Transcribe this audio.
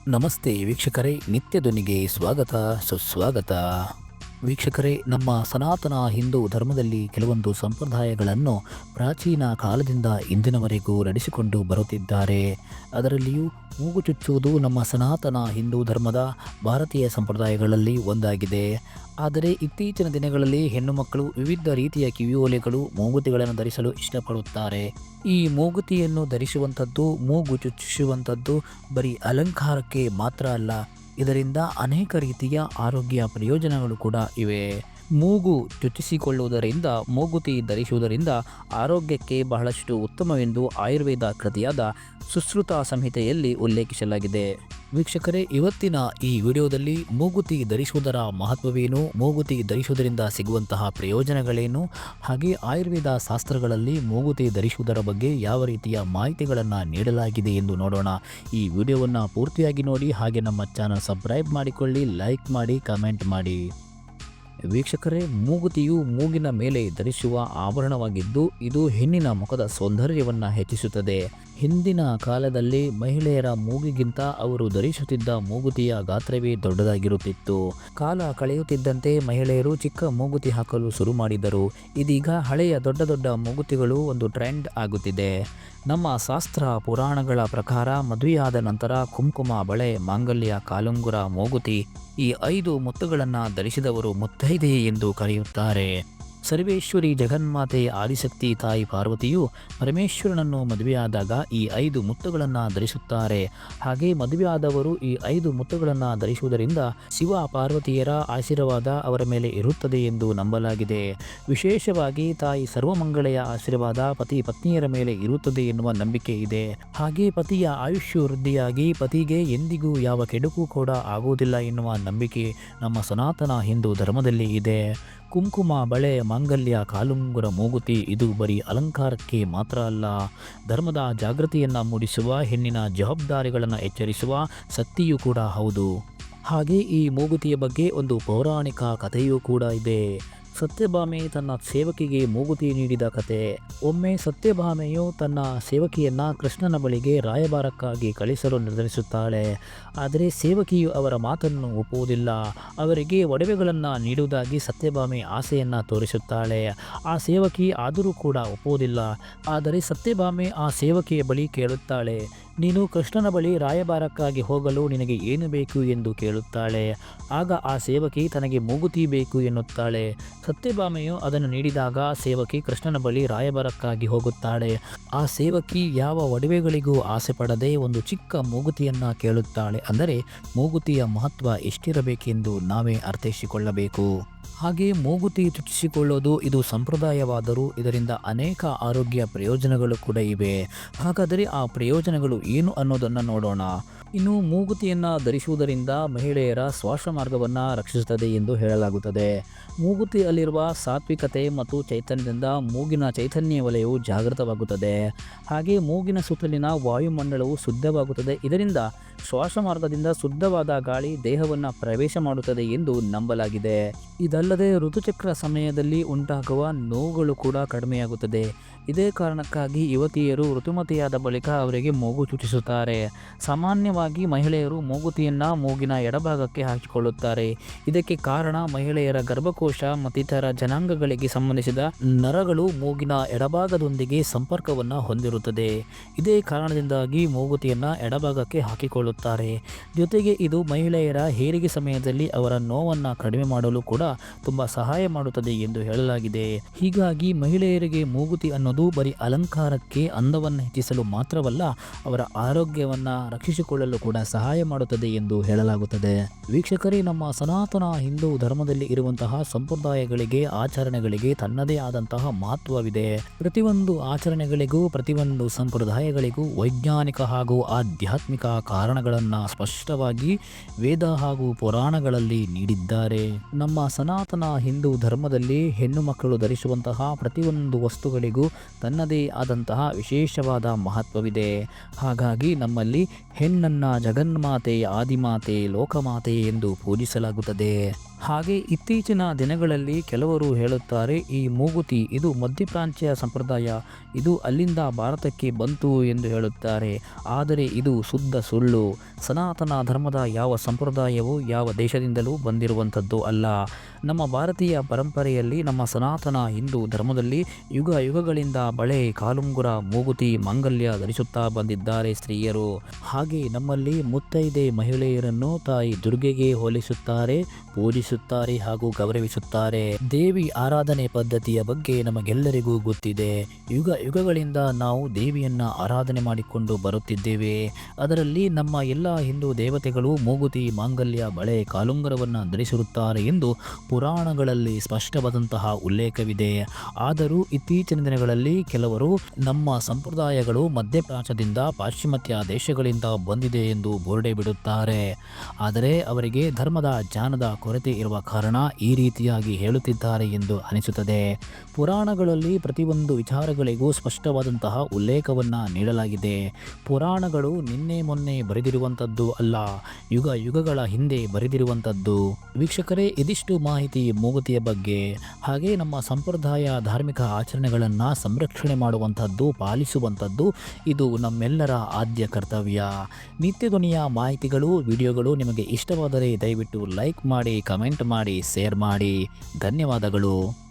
ನಮಸ್ತೆ ವೀಕ್ಷಕರೇ, ನಿತ್ಯ ಧ್ವನಿಗೆ ಸ್ವಾಗತ ಸುಸ್ವಾಗತ. ವೀಕ್ಷಕರೇ, ನಮ್ಮ ಸನಾತನ ಹಿಂದೂ ಧರ್ಮದಲ್ಲಿ ಕೆಲವೊಂದು ಸಂಪ್ರದಾಯಗಳನ್ನು ಪ್ರಾಚೀನ ಕಾಲದಿಂದ ಇಂದಿನವರೆಗೂ ನಡೆಸಿಕೊಂಡು ಬರುತ್ತಿದ್ದಾರೆ. ಅದರಲ್ಲಿಯೂ ಮೂಗು ಚುಚ್ಚುವುದು ನಮ್ಮ ಸನಾತನ ಹಿಂದೂ ಧರ್ಮದ ಭಾರತೀಯ ಸಂಪ್ರದಾಯಗಳಲ್ಲಿ ಒಂದಾಗಿದೆ. ಆದರೆ ಇತ್ತೀಚಿನ ದಿನಗಳಲ್ಲಿ ಹೆಣ್ಣು ಮಕ್ಕಳು ವಿವಿಧ ರೀತಿಯ ಕಿವಿಯೋಲೆಗಳು, ಮೂಗುತಿಗಳನ್ನು ಧರಿಸಲು ಇಷ್ಟಪಡುತ್ತಾರೆ. ಈ ಮೂಗುತಿಯನ್ನು ಧರಿಸುವಂಥದ್ದು, ಮೂಗು ಚುಚ್ಚಿಸುವಂಥದ್ದು ಬರೀ ಅಲಂಕಾರಕ್ಕೆ ಮಾತ್ರ ಅಲ್ಲ, ಇದರಿಂದ ಅನೇಕ ರೀತಿಯ ಆರೋಗ್ಯ ಪ್ರಯೋಜನಗಳು ಕೂಡ ಇವೆ. ಮೂಗು ಚುಚ್ಚಿಸಿಕೊಳ್ಳುವುದರಿಂದ, ಮೂಗುತಿ ಧರಿಸುವುದರಿಂದ ಆರೋಗ್ಯಕ್ಕೆ ಬಹಳಷ್ಟು ಉತ್ತಮವೆಂದು ಆಯುರ್ವೇದ ಕೃತಿಯಾದ ಸುಶ್ರುತ ಸಂಹಿತೆಯಲ್ಲಿ ಉಲ್ಲೇಖಿಸಲಾಗಿದೆ. ವೀಕ್ಷಕರೇ, ಇವತ್ತಿನ ಈ ವಿಡಿಯೋದಲ್ಲಿ ಮೂಗುತಿ ಧರಿಸುವುದರ ಮಹತ್ವವೇನು, ಮೂಗುತಿ ಧರಿಸುವುದರಿಂದ ಸಿಗುವಂತಹ ಪ್ರಯೋಜನಗಳೇನು, ಹಾಗೆ ಆಯುರ್ವೇದ ಶಾಸ್ತ್ರಗಳಲ್ಲಿ ಮೂಗುತಿ ಧರಿಸುವುದರ ಬಗ್ಗೆ ಯಾವ ರೀತಿಯ ಮಾಹಿತಿಗಳನ್ನು ನೀಡಲಾಗಿದೆ ಎಂದು ನೋಡೋಣ. ಈ ವಿಡಿಯೋವನ್ನು ಪೂರ್ತಿಯಾಗಿ ನೋಡಿ, ಹಾಗೆ ನಮ್ಮ ಚಾನಲ್ ಸಬ್ಸ್ಕ್ರೈಬ್ ಮಾಡಿಕೊಳ್ಳಿ, ಲೈಕ್ ಮಾಡಿ, ಕಮೆಂಟ್ ಮಾಡಿ. ವೀಕ್ಷಕರೇ, ಮೂಗುತಿಯು ಮೂಗಿನ ಮೇಲೆ ಧರಿಸುವ ಆಭರಣವಾಗಿದ್ದು, ಇದು ಹೆಣ್ಣಿನ ಮುಖದ ಸೌಂದರ್ಯವನ್ನು ಹೆಚ್ಚಿಸುತ್ತದೆ. ಹಿಂದಿನ ಕಾಲದಲ್ಲಿ ಮಹಿಳೆಯರ ಮೂಗಿಗಿಂತ ಅವರು ಧರಿಸುತ್ತಿದ್ದ ಮೂಗುತಿಯ ಗಾತ್ರವೇ ದೊಡ್ಡದಾಗಿರುತ್ತಿತ್ತು. ಕಾಲ ಕಳೆಯುತ್ತಿದ್ದಂತೆ ಮಹಿಳೆಯರು ಚಿಕ್ಕ ಮೂಗುತಿ ಹಾಕಲು ಶುರು ಮಾಡಿದರು. ಇದೀಗ ಹಳೆಯ ದೊಡ್ಡ ದೊಡ್ಡ ಮೂಗುತಿಗಳು ಒಂದು ಟ್ರೆಂಡ್ ಆಗುತ್ತಿದೆ. ನಮ್ಮ ಶಾಸ್ತ್ರ ಪುರಾಣಗಳ ಪ್ರಕಾರ ಮದುವೆಯಾದ ನಂತರ ಕುಂಕುಮ, ಬಳೆ, ಮಾಂಗಲ್ಯ, ಕಾಲುಂಗುರ, ಮೂಗುತಿ ಈ 5 ಮುತ್ತುಗಳನ್ನು ಧರಿಸಿದವರು ಮುತ್ತೈದೆ ಎಂದು ಕರೆಯುತ್ತಾರೆ. ಸರ್ವೇಶ್ವರಿ ಜಗನ್ಮಾತೆ ಆದಿಶಕ್ತಿ ತಾಯಿ ಪಾರ್ವತಿಯು ಪರಮೇಶ್ವರನನ್ನು ಮದುವೆಯಾದಾಗ ಈ 5 ಮುತ್ತುಗಳನ್ನು ಧರಿಸುತ್ತಾರೆ. ಹಾಗೆ ಮದುವೆಯಾದವರು ಈ 5 ಮುತ್ತುಗಳನ್ನು ಧರಿಸುವುದರಿಂದ ಶಿವ ಪಾರ್ವತಿಯರ ಆಶೀರ್ವಾದ ಅವರ ಮೇಲೆ ಇರುತ್ತದೆ ಎಂದು ನಂಬಲಾಗಿದೆ. ವಿಶೇಷವಾಗಿ ತಾಯಿ ಸರ್ವಮಂಗಳೆಯ ಆಶೀರ್ವಾದ ಪತಿ ಪತ್ನಿಯರ ಮೇಲೆ ಇರುತ್ತದೆ ಎನ್ನುವ ನಂಬಿಕೆ ಇದೆ. ಹಾಗೆ ಪತಿಯ ಆಯುಷ್ಯ ವೃದ್ಧಿಯಾಗಿ ಪತಿಗೆ ಎಂದಿಗೂ ಯಾವ ಕೆಡುಕು ಕೂಡ ಆಗುವುದಿಲ್ಲ ಎನ್ನುವ ನಂಬಿಕೆ ನಮ್ಮ ಸನಾತನ ಹಿಂದೂ ಧರ್ಮದಲ್ಲಿ ಇದೆ. ಕುಂಕುಮ, ಬಳೆ, ಮಾಂಗಲ್ಯ, ಕಾಲುಂಗುರ, ಮೂಗುತಿ ಇದು ಬರೀ ಅಲಂಕಾರಕ್ಕೆ ಮಾತ್ರ ಅಲ್ಲ, ಧರ್ಮದ ಜಾಗೃತಿಯನ್ನು ಮೂಡಿಸುವ, ಹೆಣ್ಣಿನ ಜವಾಬ್ದಾರಿಗಳನ್ನು ಎಚ್ಚರಿಸುವ ಶಕ್ತಿಯೂ ಕೂಡ ಹೌದು. ಹಾಗೆ ಈ ಮೂಗುತಿಯ ಬಗ್ಗೆ ಒಂದು ಪೌರಾಣಿಕ ಕಥೆಯೂ ಕೂಡ ಇದೆ. ಸತ್ಯಭಾಮೆ ತನ್ನ ಸೇವಕಿಗೆ ಮೂಗುತಿ ನೀಡಿದ ಕತೆ. ಒಮ್ಮೆ ಸತ್ಯಭಾಮೆಯು ತನ್ನ ಸೇವಕಿಯನ್ನ ಕೃಷ್ಣನ ಬಳಿಗೆ ರಾಯಭಾರಕ್ಕಾಗಿ ಕಳಿಸಲು ನಿರ್ಧರಿಸುತ್ತಾಳೆ. ಆದರೆ ಸೇವಕಿಯು ಅವರ ಮಾತನ್ನು ಒಪ್ಪುವುದಿಲ್ಲ. ಅವರಿಗೆ ಒಡವೆಗಳನ್ನು ನೀಡುವುದಾಗಿ ಸತ್ಯಭಾಮೆ ಆಸೆಯನ್ನು ತೋರಿಸುತ್ತಾಳೆ. ಆ ಸೇವಕಿ ಆದರೂ ಕೂಡ ಒಪ್ಪುವುದಿಲ್ಲ. ಆದರೆ ಸತ್ಯಭಾಮೆ ಆ ಸೇವಕಿಯ ಬಳಿ ಕೇಳುತ್ತಾಳೆ, ನೀನು ಕೃಷ್ಣನ ಬಳಿ ರಾಯಭಾರಕ್ಕಾಗಿ ಹೋಗಲು ನಿನಗೆ ಏನು ಬೇಕು ಎಂದು ಕೇಳುತ್ತಾಳೆ. ಆಗ ಆ ಸೇವಕಿ ತನಗೆ ಮೂಗುತಿ ಬೇಕು ಎನ್ನುತ್ತಾಳೆ. ಸತ್ಯಭಾಮೆಯು ಅದನ್ನು ನೀಡಿದಾಗ ಸೇವಕಿ ಕೃಷ್ಣನ ಬಳಿ ರಾಯಭಾರಕ್ಕಾಗಿ ಹೋಗುತ್ತಾಳೆ. ಆ ಸೇವಕಿ ಯಾವ ಒಡವೆಗಳಿಗೂ ಆಸೆ ಪಡದೆ ಒಂದು ಚಿಕ್ಕ ಮೂಗುತಿಯನ್ನು ಕೇಳುತ್ತಾಳೆ. ಅಂದರೆ ಮೂಗುತಿಯ ಮಹತ್ವ ಎಷ್ಟಿರಬೇಕೆಂದು ನಾವೇ ಅರ್ಥೈಸಿಕೊಳ್ಳಬೇಕು. ಹಾಗೆ ಮೂಗುತಿ ಚುಚ್ಚಿಸಿಕೊಳ್ಳೋದು ಇದು ಸಂಪ್ರದಾಯವಾದರೂ ಇದರಿಂದ ಅನೇಕ ಆರೋಗ್ಯ ಪ್ರಯೋಜನಗಳು ಕೂಡ ಇವೆ. ಹಾಗಾದರೆ ಆ ಪ್ರಯೋಜನಗಳು ಏನು ಅನ್ನೋದನ್ನು ನೋಡೋಣ. ಇನ್ನು ಮೂಗುತಿಯನ್ನು ಧರಿಸುವುದರಿಂದ ಮಹಿಳೆಯರ ಶ್ವಾಸ ಮಾರ್ಗವನ್ನು ರಕ್ಷಿಸುತ್ತದೆ ಎಂದು ಹೇಳಲಾಗುತ್ತದೆ. ಮೂಗುತಿಯಲ್ಲಿರುವ ಸಾತ್ವಿಕತೆ ಮತ್ತು ಚೈತನ್ಯದಿಂದ ಮೂಗಿನ ಚೈತನ್ಯ ವಲಯವು ಜಾಗೃತವಾಗುತ್ತದೆ. ಹಾಗೆ ಮೂಗಿನ ಸುತ್ತಲಿನ ವಾಯುಮಂಡಲವು ಶುದ್ಧವಾಗುತ್ತದೆ. ಇದರಿಂದ ಶ್ವಾಸ ಮಾರ್ಗದಿಂದ ಶುದ್ಧವಾದ ಗಾಳಿ ದೇಹವನ್ನು ಪ್ರವೇಶ ಮಾಡುತ್ತದೆ ಎಂದು ನಂಬಲಾಗಿದೆ. ಇದಲ್ಲದೆ ಋತುಚಕ್ರ ಸಮಯದಲ್ಲಿ ಉಂಟಾಗುವ ನೋವುಗಳು ಕೂಡ ಕಡಿಮೆಯಾಗುತ್ತದೆ. ಇದೇ ಕಾರಣಕ್ಕಾಗಿ ಯುವತಿಯರು ಋತುಮತಿಯಾದ ಬಳಿಕ ಅವರಿಗೆ ಮೂಗು ಚುಚ್ಚಿಸುತ್ತಾರೆ. ಸಾಮಾನ್ಯವಾಗಿ ಮಹಿಳೆಯರು ಮೂಗುತಿಯನ್ನು ಮೂಗಿನ ಎಡಭಾಗಕ್ಕೆ ಹಾಕಿಕೊಳ್ಳುತ್ತಾರೆ. ಇದಕ್ಕೆ ಕಾರಣ ಮಹಿಳೆಯರ ಗರ್ಭಕೋಶ ಮತ್ತಿತರ ಜನಾಂಗಗಳಿಗೆ ಸಂಬಂಧಿಸಿದ ನರಗಳು ಮೂಗಿನ ಎಡಭಾಗದೊಂದಿಗೆ ಸಂಪರ್ಕವನ್ನು ಹೊಂದಿರುತ್ತದೆ. ಇದೇ ಕಾರಣದಿಂದಾಗಿ ಮೂಗುತಿಯನ್ನು ಎಡಭಾಗಕ್ಕೆ ಹಾಕಿಕೊಳ್ಳುತ್ತಾರೆ. ಜೊತೆಗೆ ಇದು ಮಹಿಳೆಯರ ಹೆರಿಗೆ ಸಮಯದಲ್ಲಿ ಅವರ ನೋವನ್ನು ಕಡಿಮೆ ಮಾಡಲು ಕೂಡ ತುಂಬ ಸಹಾಯ ಮಾಡುತ್ತದೆ ಎಂದು ಹೇಳಲಾಗಿದೆ. ಹೀಗಾಗಿ ಮಹಿಳೆಯರಿಗೆ ಮೂಗುತಿ ಅನ್ನೋದು ಬರೀ ಅಲಂಕಾರಕ್ಕೆ, ಅಂದವನ್ನು ಹೆಚ್ಚಿಸಲು ಮಾತ್ರವಲ್ಲ, ಅವರ ಆರೋಗ್ಯವನ್ನು ರಕ್ಷಿಸಿಕೊಳ್ಳಲು ಕೂಡ ಸಹಾಯ ಮಾಡುತ್ತದೆ ಎಂದು ಹೇಳಲಾಗುತ್ತದೆ. ವೀಕ್ಷಕರೇ, ನಮ್ಮ ಸನಾತನ ಹಿಂದೂ ಧರ್ಮದಲ್ಲಿ ಇರುವಂತಹ ಸಂಪ್ರದಾಯಗಳಿಗೆ, ಆಚರಣೆಗಳಿಗೆ ತನ್ನದೇ ಆದಂತಹ ಮಹತ್ವವಿದೆ. ಪ್ರತಿಯೊಂದು ಆಚರಣೆಗಳಿಗೂ, ಪ್ರತಿಯೊಂದು ಸಂಪ್ರದಾಯಗಳಿಗೂ ವೈಜ್ಞಾನಿಕ ಹಾಗೂ ಆಧ್ಯಾತ್ಮಿಕ ಕಾರಣಗಳನ್ನು ಸ್ಪಷ್ಟವಾಗಿ ವೇದ ಹಾಗೂ ಪುರಾಣಗಳಲ್ಲಿ ನೀಡಿದ್ದಾರೆ. ನಮ್ಮ ಸನಾತನ ಹಿಂದೂ ಧರ್ಮದಲ್ಲಿ ಹೆಣ್ಣು ಮಕ್ಕಳು ಧರಿಸುವಂತಹ ಪ್ರತಿಯೊಂದು ವಸ್ತುಗಳಿಗೂ ತನ್ನದೇ ಆದಂತಹ ವಿಶೇಷವಾದ ಮಹತ್ವವಿದೆ. ಹಾಗಾಗಿ ನಮ್ಮಲ್ಲಿ ಹೆಣ್ಣನ್ನು ಜಗನ್ಮಾತೆ, ಆದಿಮಾತೆ, ಲೋಕಮಾತೆ ಎಂದು ಪೂಜಿಸಲಾಗುತ್ತದೆ. ಹಾಗೆ ಇತ್ತೀಚಿನ ದಿನಗಳಲ್ಲಿ ಕೆಲವರು ಹೇಳುತ್ತಾರೆ ಈ ಮೂಗುತಿ ಇದು ಮಧ್ಯಪ್ರಾಚ್ಯ ಸಂಪ್ರದಾಯ, ಇದು ಅಲ್ಲಿಂದ ಭಾರತಕ್ಕೆ ಬಂತು ಎಂದು ಹೇಳುತ್ತಾರೆ. ಆದರೆ ಇದು ಶುದ್ಧ ಸುಳ್ಳು. ಸನಾತನ ಧರ್ಮದ ಯಾವ ಸಂಪ್ರದಾಯವೂ ಯಾವ ದೇಶದಿಂದಲೂ ಬಂದಿರುವಂಥದ್ದು ಅಲ್ಲ. ನಮ್ಮ ಭಾರತೀಯ ಪರಂಪರೆಯಲ್ಲಿ, ನಮ್ಮ ಸನಾತನ ಹಿಂದೂ ಧರ್ಮದಲ್ಲಿ ಯುಗ ಯುಗಗಳಿಂದ ಬಳೆ, ಕಾಲುಂಗುರ, ಮೂಗುತಿ, ಮಾಂಗಲ್ಯ ಧರಿಸುತ್ತಾ ಬಂದಿದ್ದಾರೆ ಸ್ತ್ರೀಯರು. ಹಾಗೆ ನಮ್ಮಲ್ಲಿ ಮುತ್ತೈದೆ ಮಹಿಳೆಯರನ್ನು ತಾಯಿ ದುರ್ಗೆಗೆ ಹೋಲಿಸುತ್ತಾರೆ, ಪೂಜಿಸುತ್ತಾರೆ ಹಾಗೂ ಗೌರವಿಸುತ್ತಾರೆ. ದೇವಿ ಆರಾಧನೆ ಪದ್ಧತಿಯ ಬಗ್ಗೆ ನಮಗೆಲ್ಲರಿಗೂ ಗೊತ್ತಿದೆ. ಯುಗ ಯುಗಗಳಿಂದ ನಾವು ದೇವಿಯನ್ನ ಆರಾಧನೆ ಮಾಡಿಕೊಂಡು ಬರುತ್ತಿದ್ದೇವೆ. ಅದರಲ್ಲಿ ನಮ್ಮ ಎಲ್ಲ ಹಿಂದೂ ದೇವತೆಗಳು ಮೂಗುತಿ, ಮಾಂಗಲ್ಯ, ಬಳೆ, ಕಾಲುಂಗರವನ್ನು ಧರಿಸಿರುತ್ತಾರೆ ಎಂದು ಪುರಾಣಗಳಲ್ಲಿ ಸ್ಪಷ್ಟವಾದಂತಹ ಉಲ್ಲೇಖವಿದೆ. ಆದರೂ ಇತ್ತೀಚಿನ ದಿನಗಳಲ್ಲಿ ಕೆಲವರು ನಮ್ಮ ಸಂಪ್ರದಾಯಗಳು ಮಧ್ಯಪ್ರಾಚ್ಯದಿಂದ, ಪಾಶ್ಚಿಮಾತ್ಯ ದೇಶಗಳಿಂದ ಬಂದಿದೆ ಎಂದು ಬೋರ್ಡೆ ಬಿಡುತ್ತಾರೆ. ಆದರೆ ಅವರಿಗೆ ಧರ್ಮದ ಜ್ಞಾನದ ಕೊರತೆ ಇರುವ ಕಾರಣ ಈ ರೀತಿಯಾಗಿ ಹೇಳುತ್ತಿದ್ದಾರೆ ಎಂದು ಅನಿಸುತ್ತದೆ. ಪುರಾಣಗಳಲ್ಲಿ ಪ್ರತಿಯೊಂದು ವಿಚಾರಗಳಿಗೂ ಸ್ಪಷ್ಟವಾದಂತಹ ಉಲ್ಲೇಖವನ್ನು ನೀಡಲಾಗಿದೆ. ಪುರಾಣಗಳು ನಿನ್ನೆ ಮೊನ್ನೆ ಬರೆದಿರುವಂಥದ್ದು ಅಲ್ಲ, ಯುಗ ಯುಗಗಳ ಹಿಂದೆ ಬರೆದಿರುವಂಥದ್ದು. ವೀಕ್ಷಕರೇ, ಇದಿಷ್ಟು ಮಾಹಿತಿ ಮೂಗುತಿಯ ಬಗ್ಗೆ. ಹಾಗೆ ನಮ್ಮ ಸಂಪ್ರದಾಯ ಧಾರ್ಮಿಕ ಆಚರಣೆಗಳನ್ನು ಸಂರಕ್ಷಣೆ ಮಾಡುವಂಥದ್ದು, ಪಾಲಿಸುವಂಥದ್ದು ಇದು ನಮ್ಮೆಲ್ಲರ ಆದ್ಯ ಕರ್ತವ್ಯ. ನಿತ್ಯ ಧ್ವನಿಯ ಮಾಹಿತಿಗಳು, ವಿಡಿಯೋಗಳು ನಿಮಗೆ ಇಷ್ಟವಾದರೆ ದಯವಿಟ್ಟು ಲೈಕ್ ಮಾಡಿ, ಕಮೆಂಟ್ ಮಾಡಿ, ಶೇರ್ ಮಾಡಿ. ಧನ್ಯವಾದಗಳು.